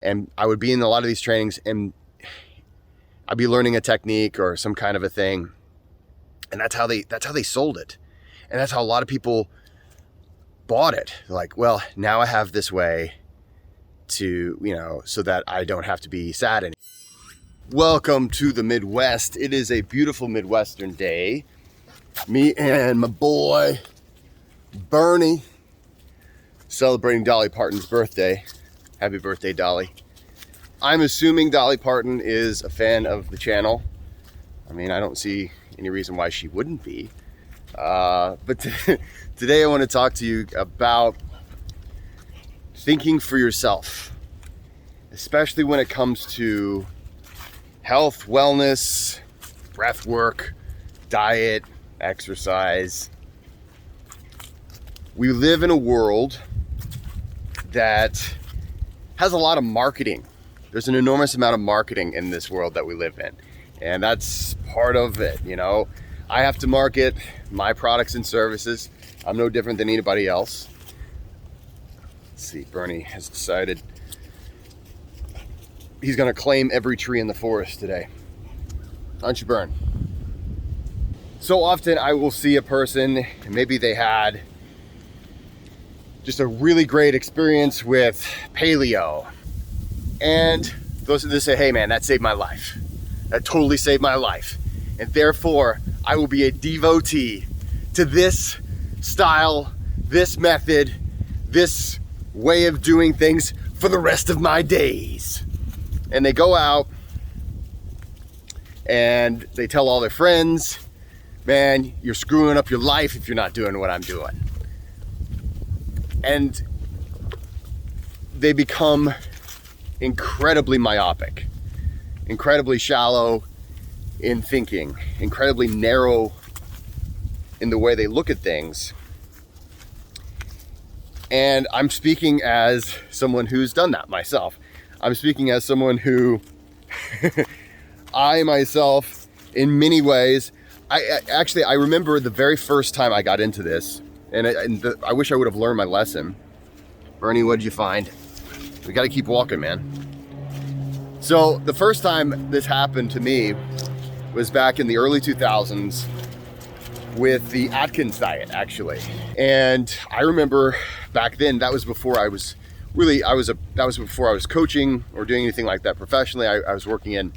And I would be in a lot of these trainings and I'd be learning a technique or some kind of a thing. And that's how they sold it. And that's how a lot of people bought it. They're like, well, now I have this way to, so that I don't have to be sad anymore. Welcome to the Midwest. It is a beautiful Midwestern day. Me and my boy, Bernie, celebrating Dolly Parton's birthday. Happy birthday, Dolly. I'm assuming Dolly Parton is a fan of the channel. I mean, I don't see any reason why she wouldn't be. But today I want to talk to you about thinking for yourself, especially when it comes to health, wellness, breath work, diet, exercise. We live in a world that has a lot of marketing. There's an enormous amount of marketing in this world that we live in. And that's part of it, I have to market my products and services. I'm no different than anybody else. Let's see, Bernie has decided he's gonna claim every tree in the forest today. Aren't you, Bern? So often I will see a person, and maybe they had just a really great experience with paleo. And they say, hey man, that saved my life. That totally saved my life. And therefore, I will be a devotee to this style, this method, this way of doing things for the rest of my days. And they go out and they tell all their friends, man, you're screwing up your life if you're not doing what I'm doing. And they become incredibly myopic, incredibly shallow in thinking, incredibly narrow in the way they look at things. And I'm speaking as someone who's done that myself. I'm speaking as someone who, I myself, in many ways, I remember the very first time I got into this, and I wish I would have learned my lesson. Bernie, what did you find? We got to keep walking, man. So the first time this happened to me was back in the early 2000s with the Atkins diet, actually. And I remember back then, that was before I was before I was coaching or doing anything like that professionally. I was working in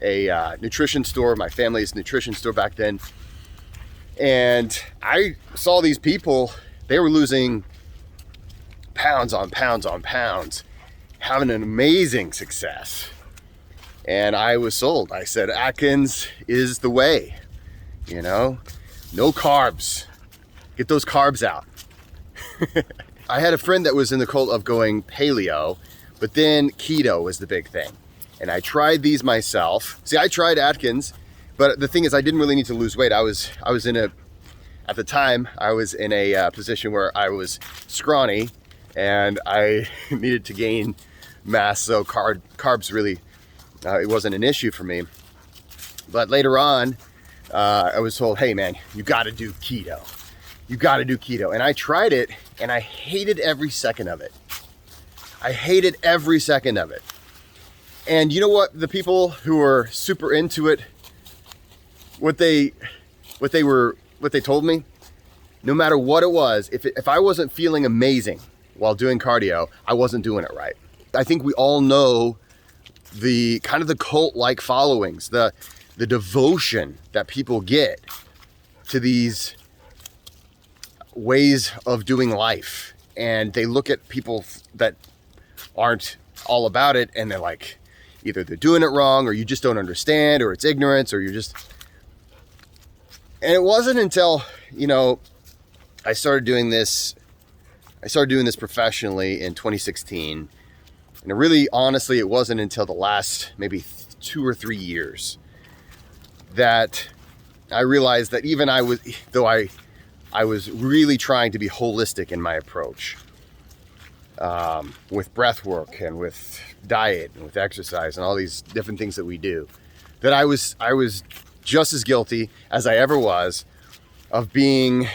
a nutrition store, my family's nutrition store back then. And I saw these people, they were losing pounds on pounds on pounds, having an amazing success. And I was sold. I said, Atkins is the way, no carbs. Get those carbs out. I had a friend that was in the cult of going paleo, but then keto was the big thing. And I tried these myself. See, I tried Atkins, but the thing is I didn't really need to lose weight. At the time, I was in a position where I was scrawny and I needed to gain mass. So carbs really, it wasn't an issue for me. But later on, I was told, hey man, you gotta do keto. You gotta do keto. And I tried it and I hated every second of it. I hated every second of it. And you know what? The people who were super into it, what they told me, no matter what it was, if I wasn't feeling amazing while doing cardio, I wasn't doing it right. I think we all know the kind of the cult-like followings, the devotion that people get to these ways of doing life. And they look at people that aren't all about it and they're like, either they're doing it wrong or you just don't understand or it's ignorance or you're just... And it wasn't until, I started doing this professionally in 2016. And really, honestly, it wasn't until the last maybe 2 or 3 years that I realized that even I was really trying to be holistic in my approach with breath work and with diet and with exercise and all these different things that we do, that I was just as guilty as I ever was of being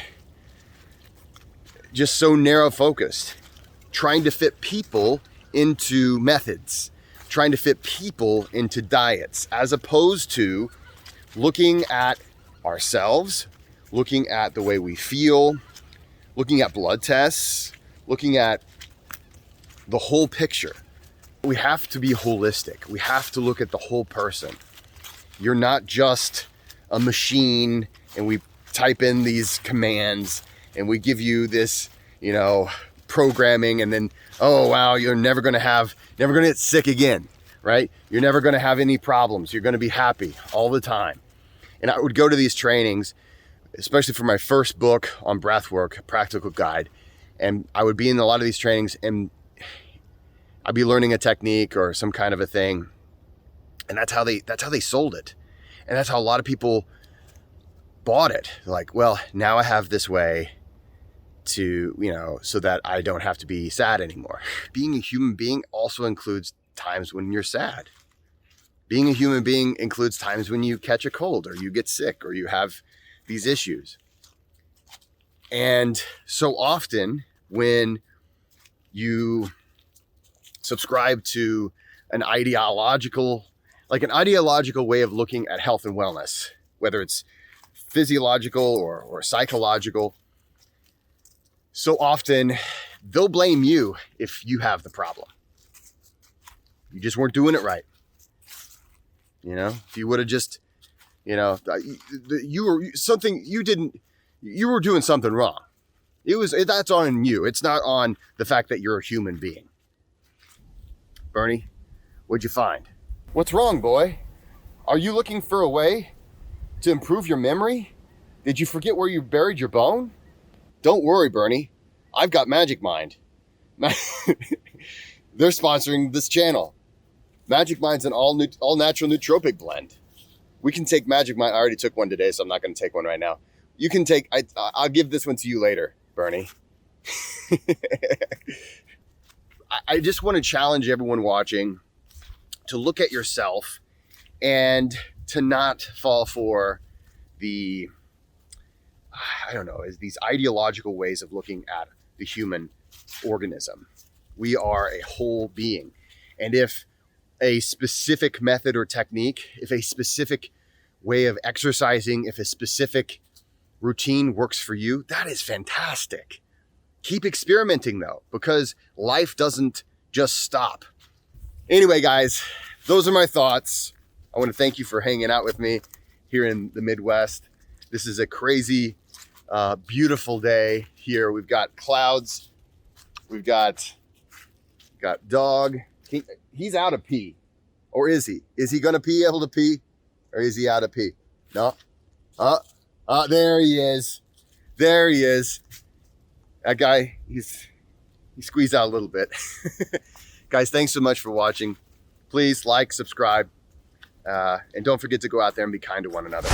just so narrow focused, trying to fit people into methods, trying to fit people into diets, as opposed to looking at ourselves, looking at the way we feel, looking at blood tests, looking at the whole picture. We have to be holistic. We have to look at the whole person. You're not just a machine and we type in these commands and we give you this, programming, and then, oh wow, you're never gonna get sick again, right? You're never gonna have any problems. You're gonna be happy all the time. And I would go to these trainings, especially for my first book on Breathwork, Practical Guide. And I would be in a lot of these trainings and I'd be learning a technique or some kind of a thing. And that's how they sold it. And that's how a lot of people bought it. They're like, well, now I have this way to, so that I don't have to be sad anymore. Being a human being also includes times when you're sad. Being a human being includes times when you catch a cold or you get sick or you have these issues. And so often when you subscribe to an ideological way of looking at health and wellness, whether it's physiological or psychological, so often they'll blame you if you have the problem. You just weren't doing it right. If you would have just, you were doing something wrong. That's on you. It's not on the fact that you're a human being. Bernie, what'd you find? What's wrong, boy? Are you looking for a way to improve your memory? Did you forget where you buried your bone? Don't worry, Bernie. I've got MagicMind. They're sponsoring this channel. MagicMind's an all natural nootropic blend. We can take MagicMind. I already took one today, so I'm not going to take one right now. You can take, I'll give this one to you later, Bernie. I just want to challenge everyone watching to look at yourself and to not fall for these ideological ways of looking at the human organism. We are a whole being. And if a specific method or technique, if a specific way of exercising, if a specific routine works for you, that is fantastic. Keep experimenting though, because life doesn't just stop. Anyway, guys, those are my thoughts. I want to thank you for hanging out with me here in the Midwest. This is a crazy, beautiful day here. We've got clouds. We've got dog. He's out of pee. Or is he? Is he going to be able to pee? Or is he out of pee? No. There he is. There he is. That guy, he squeezed out a little bit. Guys, thanks so much for watching. Please like, subscribe, and don't forget to go out there and be kind to one another.